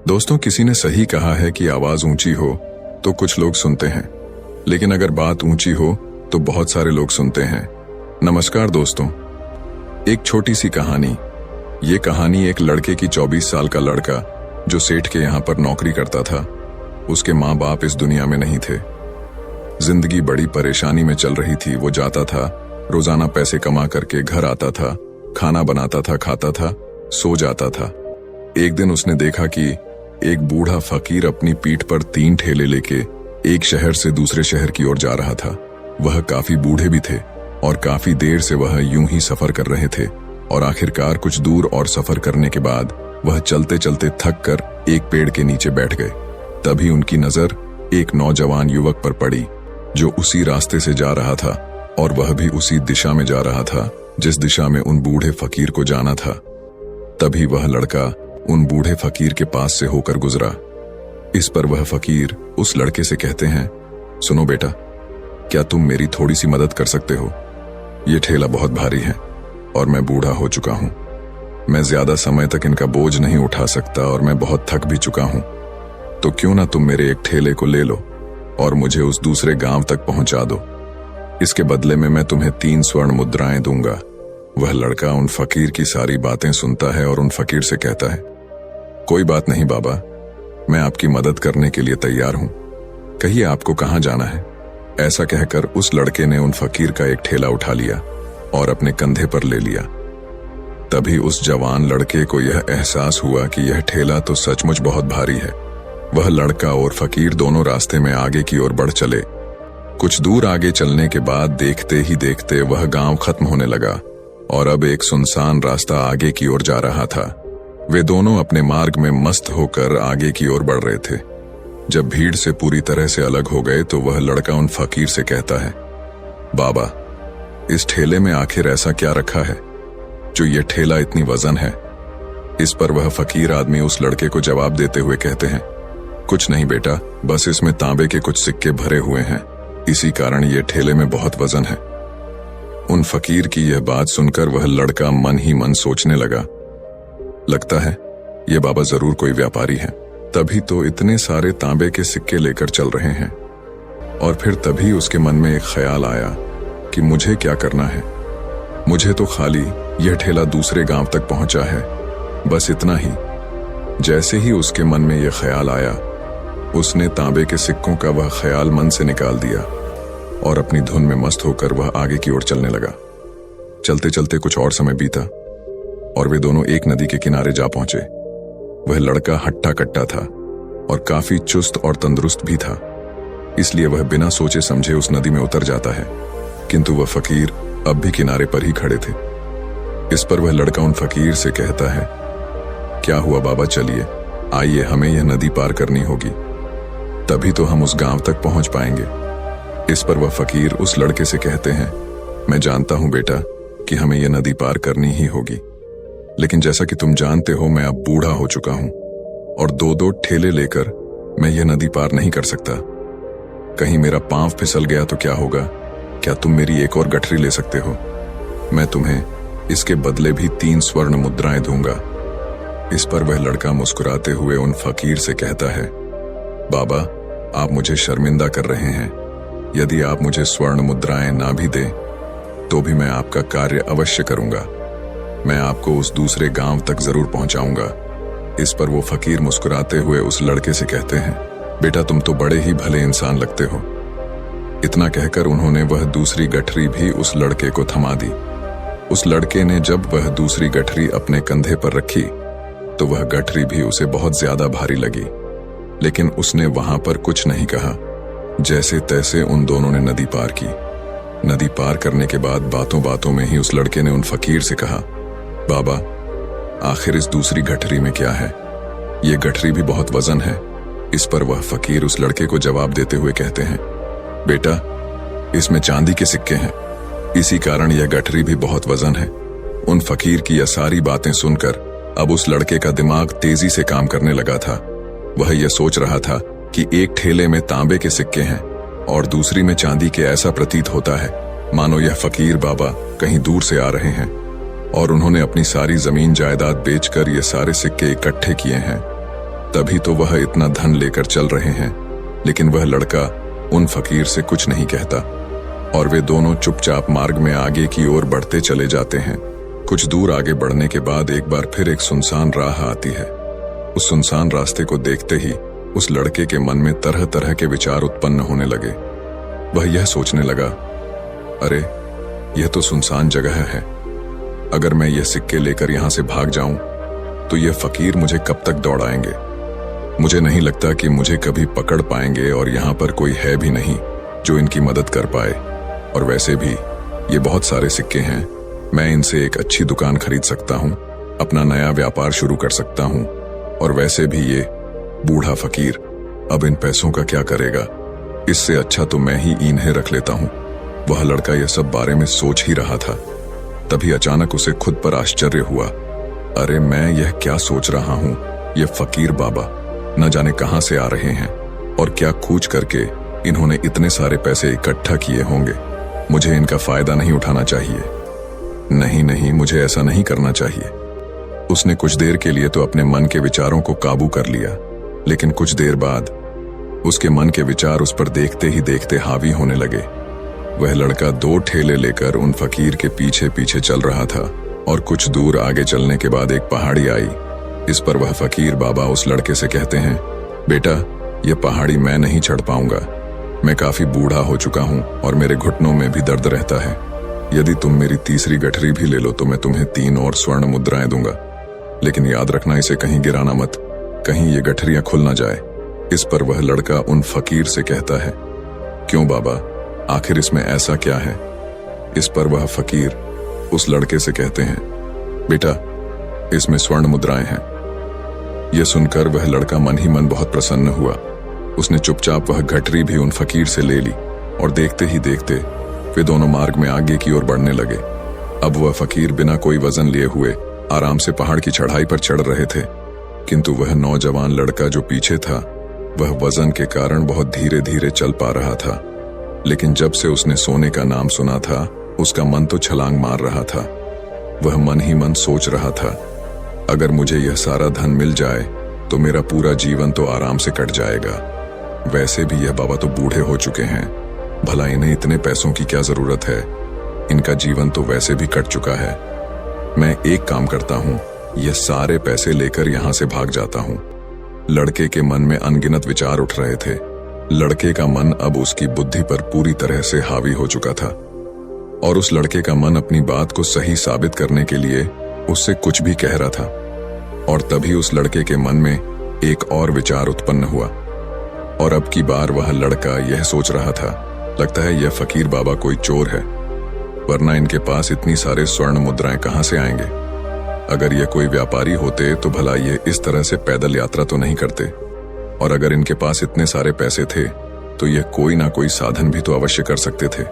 दोस्तों, किसी ने सही कहा है कि आवाज ऊंची हो तो कुछ लोग सुनते हैं, लेकिन अगर बात ऊंची हो तो बहुत सारे लोग सुनते हैं। नमस्कार दोस्तों, एक छोटी सी कहानी। ये कहानी एक लड़के की 24 साल का लड़का जो सेठ के यहाँ पर नौकरी करता था। उसके माँ बाप इस दुनिया में नहीं थे। जिंदगी बड़ी परेशानी में चल रही थी। वो जाता था, रोजाना पैसे कमा करके घर आता था, खाना बनाता था, खाता था, सो जाता था। एक दिन उसने देखा कि एक बूढ़ा फकीर अपनी पीठ पर 3 ठेले लेके एक शहर से दूसरे शहर की ओर जा रहा था। वह काफी बूढ़े भी थे और काफी देर से वह यूं ही सफर कर रहे थे और आखिरकार कुछ दूर और सफर करने के बाद वह चलते चलते थक कर एक पेड़ के नीचे बैठ गए। तभी उनकी नजर एक नौजवान युवक पर पड़ी जो उसी रास्ते से जा रहा था और वह भी उसी दिशा में जा रहा था जिस दिशा में उन बूढ़े फकीर को जाना था। तभी वह लड़का उन बूढ़े फकीर के पास से होकर गुजरा। इस पर वह फकीर उस लड़के से कहते हैं, सुनो बेटा, क्या तुम मेरी थोड़ी सी मदद कर सकते हो? ये ठेला बहुत भारी है और मैं बूढ़ा हो चुका हूं। मैं ज्यादा समय तक इनका बोझ नहीं उठा सकता और मैं बहुत थक भी चुका हूं। तो क्यों ना तुम मेरे एक ठेले को ले लो और मुझे उस दूसरे गांव तक पहुंचा दो। इसके बदले में मैं तुम्हें 3 स्वर्ण मुद्राएं दूंगा। वह लड़का उन फकीर की सारी बातें सुनता है और उन फकीर से कहता है, कोई बात नहीं बाबा, मैं आपकी मदद करने के लिए तैयार हूं। कहिए आपको कहां जाना है? ऐसा कहकर उस लड़के ने उन फकीर का एक ठेला उठा लिया और अपने कंधे पर ले लिया। तभी उस जवान लड़के को यह एहसास हुआ कि यह ठेला तो सचमुच बहुत भारी है। वह लड़का और फकीर दोनों रास्ते में आगे की ओर बढ़ चले। कुछ दूर आगे चलने के बाद देखते ही देखते वह गांव खत्म होने लगा और अब एक सुनसान रास्ता आगे की ओर जा रहा था। वे दोनों अपने मार्ग में मस्त होकर आगे की ओर बढ़ रहे थे। जब भीड़ से पूरी तरह से अलग हो गए तो वह लड़का उन फकीर से कहता है, बाबा, इस ठेले में आखिर ऐसा क्या रखा है जो ये ठेला इतनी वजन है? इस पर वह फकीर आदमी उस लड़के को जवाब देते हुए कहते हैं, कुछ नहीं बेटा, बस इसमें तांबे के कुछ सिक्के भरे हुए हैं, इसी कारण ये ठेले में बहुत वजन है। उन फकीर की यह बात सुनकर वह लड़का मन ही मन सोचने लगा, लगता है ये बाबा जरूर कोई व्यापारी है, तभी तो इतने सारे तांबे के सिक्के लेकर चल रहे हैं। और फिर तभी उसके मन में एक ख्याल आया कि मुझे क्या करना है। मुझे तो खाली यह ठेला दूसरे गांव तक पहुंचा है, बस इतना ही। जैसे ही उसके मन में यह ख्याल आया, उसने तांबे के सिक्कों का वह ख्याल मन से निकाल दिया और अपनी धुन में मस्त होकर वह आगे की ओर चलने लगा। चलते चलते कुछ और समय बीता और वे दोनों एक नदी के किनारे जा पहुंचे। वह लड़का हट्टा कट्टा था और काफी चुस्त और तंदुरुस्त भी था, इसलिए वह बिना सोचे समझे उस नदी में उतर जाता है। किंतु वह फकीर अब भी किनारे पर ही खड़े थे। इस पर वह लड़का उन फकीर से कहता है, क्या हुआ बाबा, चलिए आइए, हमें यह नदी पार करनी होगी, तभी तो हम उस गांव तक पहुंच पाएंगे। इस पर वह फकीर उस लड़के से कहते हैं, मैं जानता हूं बेटा कि हमें यह नदी पार करनी ही होगी, लेकिन जैसा कि तुम जानते हो मैं अब बूढ़ा हो चुका हूं और 2-2 ठेले लेकर मैं यह नदी पार नहीं कर सकता। कहीं मेरा पांव फिसल गया तो क्या होगा? क्या तुम मेरी एक और गठरी ले सकते हो? मैं तुम्हें इसके बदले भी 3 स्वर्ण मुद्राएं दूंगा। इस पर वह लड़का मुस्कुराते हुए उन फकीर से कहता है, बाबा, आप मुझे शर्मिंदा कर रहे हैं। यदि आप मुझे स्वर्ण मुद्राएं ना भी दें तो भी मैं आपका कार्य अवश्य करूंगा। मैं आपको उस दूसरे गांव तक जरूर पहुंचाऊंगा। इस पर वो फकीर मुस्कुराते हुए उस लड़के से कहते हैं, बेटा, तुम तो बड़े ही भले इंसान लगते हो। इतना कहकर उन्होंने वह दूसरी गठरी भी उस लड़के को थमा दी। उस लड़के ने जब वह दूसरी गठरी अपने कंधे पर रखी तो वह गठरी भी उसे बहुत ज्यादा भारी लगी, लेकिन उसने वहां पर कुछ नहीं कहा। जैसे तैसे उन दोनों ने नदी पार की। नदी पार करने के बाद बातों बातों में ही उस लड़के ने उन फकीर से कहा, बाबा, आखिर इस दूसरी गठरी में क्या है? ये गठरी भी बहुत वजन है। इस पर वह फकीर उस लड़के को जवाब देते हुए कहते हैं, बेटा, इसमें चांदी के सिक्के हैं, इसी कारण यह गठरी भी बहुत वजन है। उन फकीर की यह सारी बातें सुनकर अब उस लड़के का दिमाग तेजी से काम करने लगा था। वह यह सोच रहा था कि एक ठेले में तांबे के सिक्के हैं और दूसरी में चांदी के। ऐसा प्रतीत होता है मानो यह फकीर बाबा कहीं दूर से आ रहे हैं और उन्होंने अपनी सारी जमीन जायदाद बेचकर ये सारे सिक्के इकट्ठे किए हैं। तभी तो वह इतना धन लेकर चल रहे हैं, लेकिन वह लड़का उन फकीर से कुछ नहीं कहता और वे दोनों चुपचाप मार्ग में आगे की ओर बढ़ते चले जाते हैं। कुछ दूर आगे बढ़ने के बाद एक बार फिर एक सुनसान राह आती है। उस सुनसान रास्ते को देखते ही उस लड़के के मन में तरह तरह के विचार उत्पन्न होने लगे। वह यह सोचने लगा, अरे यह तो सुनसान जगह है, अगर मैं यह सिक्के लेकर यहां से भाग जाऊं तो यह फकीर मुझे कब तक दौड़ाएंगे। मुझे नहीं लगता कि मुझे कभी पकड़ पाएंगे और यहाँ पर कोई है भी नहीं जो इनकी मदद कर पाए। और वैसे भी ये बहुत सारे सिक्के हैं, मैं इनसे एक अच्छी दुकान खरीद सकता हूँ, अपना नया व्यापार शुरू कर सकता हूँ। और वैसे भी ये बूढ़ा फकीर अब इन पैसों का क्या करेगा, इससे अच्छा तो मैं ही इन्हें रख लेता हूँ। वह लड़का यह सब बारे में सोच ही रहा था, तभी अचानक उसे खुद पर आश्चर्य हुआ। अरे मैं यह क्या सोच रहा हूँ, ये फकीर बाबा न जाने कहां से आ रहे हैं और क्या खोज करके इन्होंने इतने सारे पैसे इकट्ठा किए होंगे। मुझे इनका फायदा नहीं उठाना चाहिए। नहीं नहीं, मुझे ऐसा नहीं करना चाहिए। उसने कुछ देर के लिए तो अपने मन के विचारों को काबू कर लिया, लेकिन कुछ देर बाद उसके मन के विचार उस पर देखते ही देखते हावी होने लगे। वह लड़का 2 ठेले लेकर उन फकीर के पीछे पीछे चल रहा था और कुछ दूर आगे चलने के बाद एक पहाड़ी आई। इस पर वह फकीर बाबा उस लड़के से कहते हैं, बेटा यह पहाड़ी मैं नहीं चढ़ पाऊंगा, मैं काफी बूढ़ा हो चुका हूं और मेरे घुटनों में भी दर्द रहता है। यदि तुम मेरी तीसरी गठरी भी ले लो तो मैं तुम्हें 3 और स्वर्ण मुद्राएं दूंगा, लेकिन याद रखना इसे कहीं गिराना मत, कहीं ये गठरियां खुल ना जाए। इस पर वह लड़का उन फकीर से कहता है, क्यों बाबा, आखिर इसमें ऐसा क्या है। इस पर वह फकीर उस लड़के से कहते हैं, बेटा इसमें स्वर्ण मुद्राएं हैं। यह सुनकर वह लड़का मन ही मन बहुत प्रसन्न हुआ। उसने चुपचाप वह गठरी भी उन फकीर से ले ली और देखते ही देखते वे दोनों मार्ग में आगे की ओर बढ़ने लगे। अब वह फकीर बिना कोई वजन लिए हुए आराम से पहाड़ की चढ़ाई पर चढ़ रहे थे, किंतु वह नौजवान लड़का जो पीछे था वह वजन के कारण बहुत धीरे धीरे चल पा रहा था। लेकिन जब से उसने सोने का नाम सुना था उसका मन तो छलांग मार रहा था। वह मन ही मन सोच रहा था, अगर मुझे यह सारा धन मिल जाए तो मेरा पूरा जीवन तो आराम से कट जाएगा। वैसे भी यह बाबा तो बूढ़े हो चुके हैं, भला इन्हें इतने पैसों की क्या जरूरत है, इनका जीवन तो वैसे भी कट चुका है। मैं एक काम करता हूँ, यह सारे पैसे लेकर यहाँ से भाग जाता हूँ। लड़के के मन में अनगिनत विचार उठ रहे थे। लड़के का मन अब उसकी बुद्धि पर पूरी तरह से हावी हो चुका था और उस लड़के का मन अपनी बात को सही साबित करने के लिए उससे कुछ भी कह रहा था। और तभी उस लड़के के मन में एक और विचार उत्पन्न हुआ और अब की बार वह लड़का यह सोच रहा था, लगता है यह फकीर बाबा कोई चोर है, वरना इनके पास इतनी सारे स्वर्ण मुद्राएं कहां से आएंगे। अगर ये कोई व्यापारी होते तो भला ये इस तरह से पैदल यात्रा तो नहीं करते, और अगर इनके पास इतने सारे पैसे थे तो ये कोई ना कोई साधन भी तो अवश्य कर सकते थे।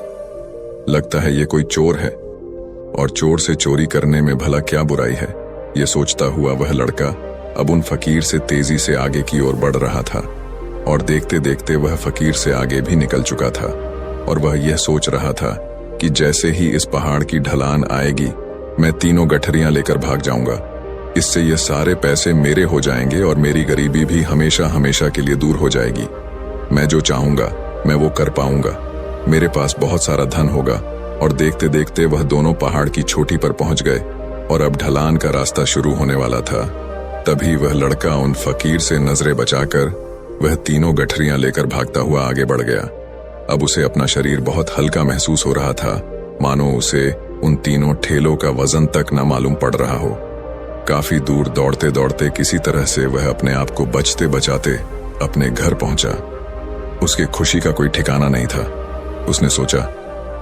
लगता है ये कोई चोर है और चोर से चोरी करने में भला क्या बुराई है। ये सोचता हुआ वह लड़का अब उन फकीर से तेजी से आगे की ओर बढ़ रहा था और देखते देखते वह फकीर से आगे भी निकल चुका था। और वह यह सोच रहा था कि जैसे ही इस पहाड़ की ढलान आएगी मैं 3 गठरियां लेकर भाग जाऊंगा। इससे ये सारे पैसे मेरे हो जाएंगे और मेरी गरीबी भी हमेशा हमेशा के लिए दूर हो जाएगी। मैं जो चाहूंगा मैं वो कर पाऊंगा, मेरे पास बहुत सारा धन होगा। और देखते देखते वह दोनों पहाड़ की चोटी पर पहुंच गए और अब ढलान का रास्ता शुरू होने वाला था। तभी वह लड़का उन फकीर से नजरें बचाकर वह 3 गठरियां लेकर भागता हुआ आगे बढ़ गया। अब उसे अपना शरीर बहुत हल्का महसूस हो रहा था, मानो उसे उन 3 ठेलों का वजन तक न मालूम पड़ रहा हो। काफी दूर दौड़ते दौड़ते किसी तरह से वह अपने आप को बचते बचाते अपने घर पहुंचा। उसकी खुशी का कोई ठिकाना नहीं था। उसने सोचा,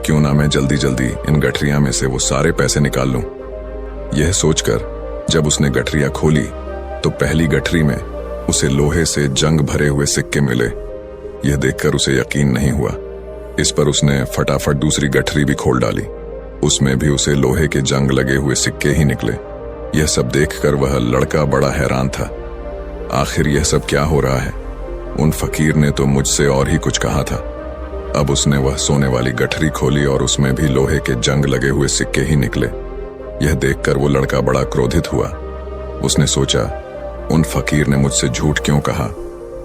क्यों ना मैं जल्दी जल्दी इन गठरियां में से वो सारे पैसे निकाल लूं। यह सोचकर जब उसने गठरियां खोली तो पहली गठरी में उसे लोहे से जंग भरे हुए सिक्के मिले। यह देखकर उसे यकीन नहीं हुआ। इस पर उसने फटाफट दूसरी गठरी भी खोल डाली, उसमें भी उसे लोहे के जंग लगे हुए सिक्के ही निकले। यह सब देखकर वह लड़का बड़ा हैरान था। आखिर यह सब क्या हो रहा है? उन फकीर ने तो मुझसे और ही कुछ कहा था। अब उसने वह सोने वाली गठरी खोली और उसमें भी लोहे के जंग लगे हुए सिक्के ही निकले। यह देखकर वो लड़का बड़ा क्रोधित हुआ। उसने सोचा, उन फकीर ने मुझसे झूठ क्यों कहा?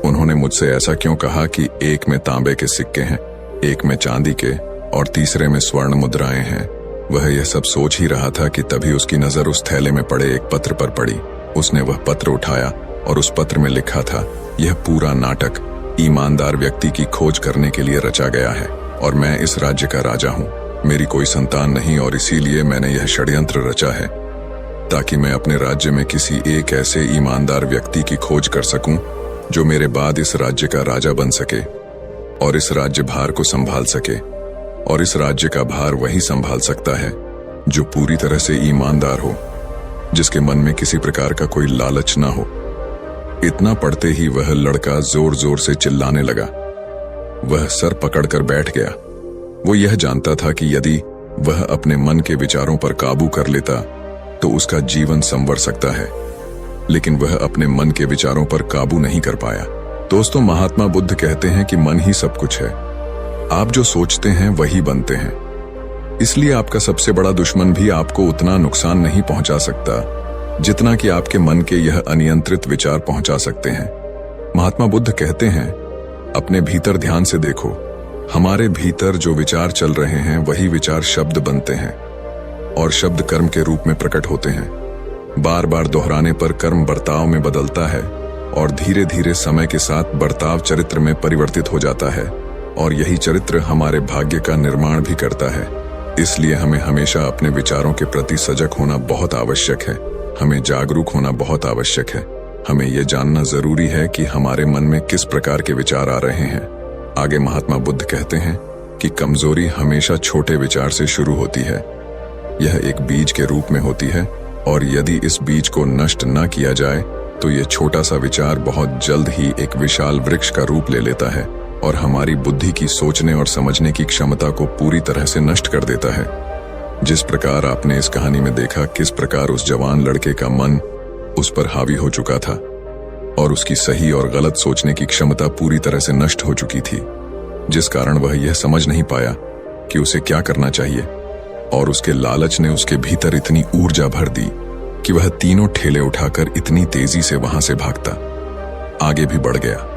उन्होंने मुझसे ऐसा क्यों कहा कि एक में तांबे के सिक्के हैं, एक में चांदी के और तीसरे में स्वर्ण मुद्राएं हैं? वह यह सब सोच ही रहा था कि तभी उसकी नजर उस थैले में पड़े एक पत्र पर पड़ी। उसने वह पत्र उठाया और उस पत्र में लिखा था, यह पूरा नाटक ईमानदार व्यक्ति की खोज करने के लिए रचा गया है और मैं इस राज्य का राजा हूँ। मेरी कोई संतान नहीं और इसीलिए मैंने यह षड्यंत्र रचा है ताकि मैं अपने राज्य में किसी एक ऐसे ईमानदार व्यक्ति की खोज कर सकूं जो मेरे बाद इस राज्य का राजा बन सके और इस राज्य भार को संभाल सके। और इस राज्य का भार वही संभाल सकता है जो पूरी तरह से ईमानदार हो, जिसके मन में किसी प्रकार का कोई लालच ना हो। इतना पढ़ते ही वह लड़का जोर जोर से चिल्लाने लगा। वह सर पकड़कर बैठ गया। वो यह जानता था कि यदि वह अपने मन के विचारों पर काबू कर लेता तो उसका जीवन संवर सकता है, लेकिन वह अपने मन के विचारों पर काबू नहीं कर पाया। दोस्तों, महात्मा बुद्ध कहते हैं कि मन ही सब कुछ है। आप जो सोचते हैं वही बनते हैं। इसलिए आपका सबसे बड़ा दुश्मन भी आपको उतना नुकसान नहीं पहुंचा सकता जितना कि आपके मन के यह अनियंत्रित विचार पहुंचा सकते हैं। महात्मा बुद्ध कहते हैं, अपने भीतर ध्यान से देखो। हमारे भीतर जो विचार चल रहे हैं वही विचार शब्द बनते हैं और शब्द कर्म के रूप में प्रकट होते हैं। बार बार दोहराने पर कर्म बर्ताव में बदलता है और धीरे धीरे समय के साथ बर्ताव चरित्र में परिवर्तित हो जाता है और यही चरित्र हमारे भाग्य का निर्माण भी करता है। इसलिए हमें हमेशा अपने विचारों के प्रति सजग होना बहुत आवश्यक है। हमें जागरूक होना बहुत आवश्यक है। हमें यह जानना जरूरी है कि हमारे मन में किस प्रकार के विचार आ रहे हैं। आगे महात्मा बुद्ध कहते हैं कि कमजोरी हमेशा छोटे विचार से शुरू होती है। यह एक बीज के रूप में होती है और यदि इस बीज को नष्ट न किया जाए तो यह छोटा सा विचार बहुत जल्द ही एक विशाल वृक्ष का रूप ले लेता है और हमारी बुद्धि की सोचने और समझने की क्षमता को पूरी तरह से नष्ट कर देता है। जिस प्रकार आपने इस कहानी में देखा किस प्रकार उस जवान लड़के का मन उस पर हावी हो चुका था और उसकी सही और गलत सोचने की क्षमता पूरी तरह से नष्ट हो चुकी थी, जिस कारण वह यह समझ नहीं पाया कि उसे क्या करना चाहिए और उसके लालच ने उसके भीतर इतनी ऊर्जा भर दी कि वह तीनों ठेले उठाकर इतनी तेजी से वहां से भागता आगे भी बढ़ गया।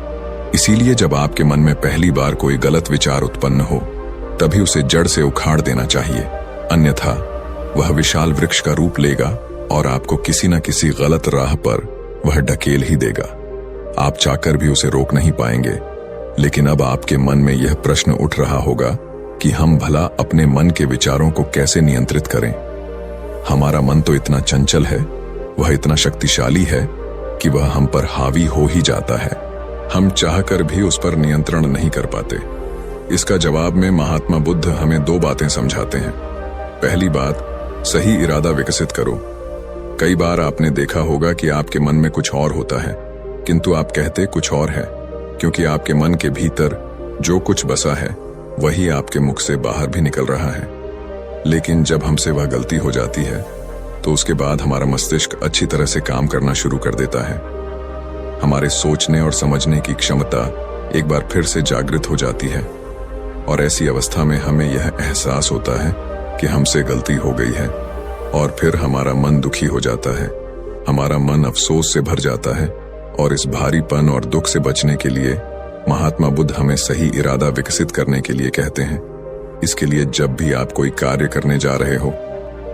इसीलिए जब आपके मन में पहली बार कोई गलत विचार उत्पन्न हो तभी उसे जड़ से उखाड़ देना चाहिए, अन्यथा वह विशाल वृक्ष का रूप लेगा और आपको किसी न किसी गलत राह पर वह ढकेल ही देगा। आप चाहकर भी उसे रोक नहीं पाएंगे। लेकिन अब आपके मन में यह प्रश्न उठ रहा होगा कि हम भला अपने मन के विचारों को कैसे नियंत्रित करें। हमारा मन तो इतना चंचल है, वह इतना शक्तिशाली है कि वह हम पर हावी हो ही जाता है। हम चाहकर भी उस पर नियंत्रण नहीं कर पाते। इसका जवाब में महात्मा बुद्ध हमें दो बातें समझाते हैं। पहली बात, सही इरादा विकसित करो। कई बार आपने देखा होगा कि आपके मन में कुछ और होता है किंतु आप कहते कुछ और है, क्योंकि आपके मन के भीतर जो कुछ बसा है वही आपके मुख से बाहर भी निकल रहा है। लेकिन जब हमसे वह गलती हो जाती है तो उसके बाद हमारा मस्तिष्क अच्छी तरह से काम करना शुरू कर देता है। हमारे सोचने और समझने की क्षमता एक बार फिर से जागृत हो जाती है और ऐसी अवस्था में हमें यह एहसास होता है कि हमसे गलती हो गई है और फिर हमारा मन दुखी हो जाता है। हमारा मन अफसोस से भर जाता है और इस भारीपन और दुख से बचने के लिए महात्मा बुद्ध हमें सही इरादा विकसित करने के लिए कहते हैं। इसके लिए जब भी आप कोई कार्य करने जा रहे हो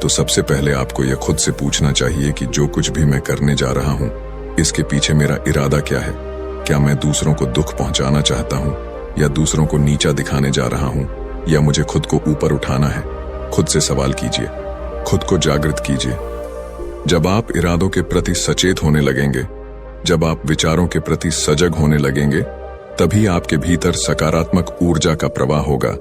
तो सबसे पहले आपको यह खुद से पूछना चाहिए कि जो कुछ भी मैं करने जा रहा हूँ इसके पीछे मेरा इरादा क्या है। क्या मैं दूसरों को दुख पहुंचाना चाहता हूँ या दूसरों को नीचा दिखाने जा रहा हूँ या मुझे खुद को ऊपर उठाना है। खुद से सवाल कीजिए, खुद को जागृत कीजिए। जब आप इरादों के प्रति सचेत होने लगेंगे, जब आप विचारों के प्रति सजग होने लगेंगे, तभी आपके भीतर सकारात्मक ऊर्जा का प्रवाह होगा।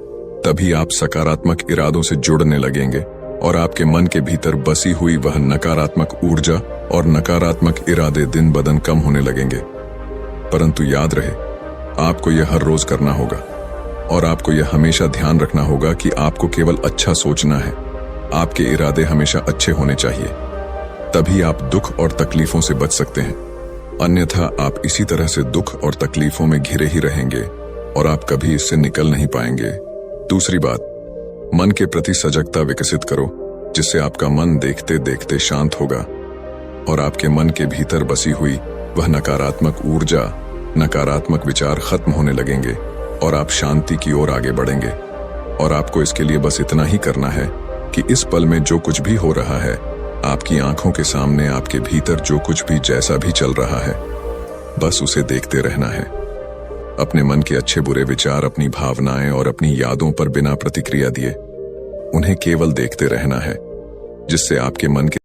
तभी आप सकारात्मक इरादों से जुड़ने लगेंगे और आपके मन के भीतर बसी हुई वह नकारात्मक ऊर्जा और नकारात्मक इरादे दिन ब दिन कम होने लगेंगे। परंतु याद रहे, आपको यह हर रोज करना होगा और आपको यह हमेशा ध्यान रखना होगा कि आपको केवल अच्छा सोचना है। आपके इरादे हमेशा अच्छे होने चाहिए, तभी आप दुख और तकलीफों से बच सकते हैं। अन्यथा आप इसी तरह से दुख और तकलीफों में घिरे ही रहेंगे और आप कभी इससे निकल नहीं पाएंगे। दूसरी बात, मन के प्रति सजगता विकसित करो, जिससे आपका मन देखते देखते शांत होगा और आपके मन के भीतर बसी हुई वह नकारात्मक ऊर्जा, नकारात्मक विचार खत्म होने लगेंगे और आप शांति की ओर आगे बढ़ेंगे। और आपको इसके लिए बस इतना ही करना है कि इस पल में जो कुछ भी हो रहा है, आपकी आंखों के सामने आपके भीतर जो कुछ भी जैसा भी चल रहा है, बस उसे देखते रहना है। अपने मन के अच्छे बुरे विचार, अपनी भावनाएं और अपनी यादों पर बिना प्रतिक्रिया दिए उन्हें केवल देखते रहना है, जिससे आपके मन के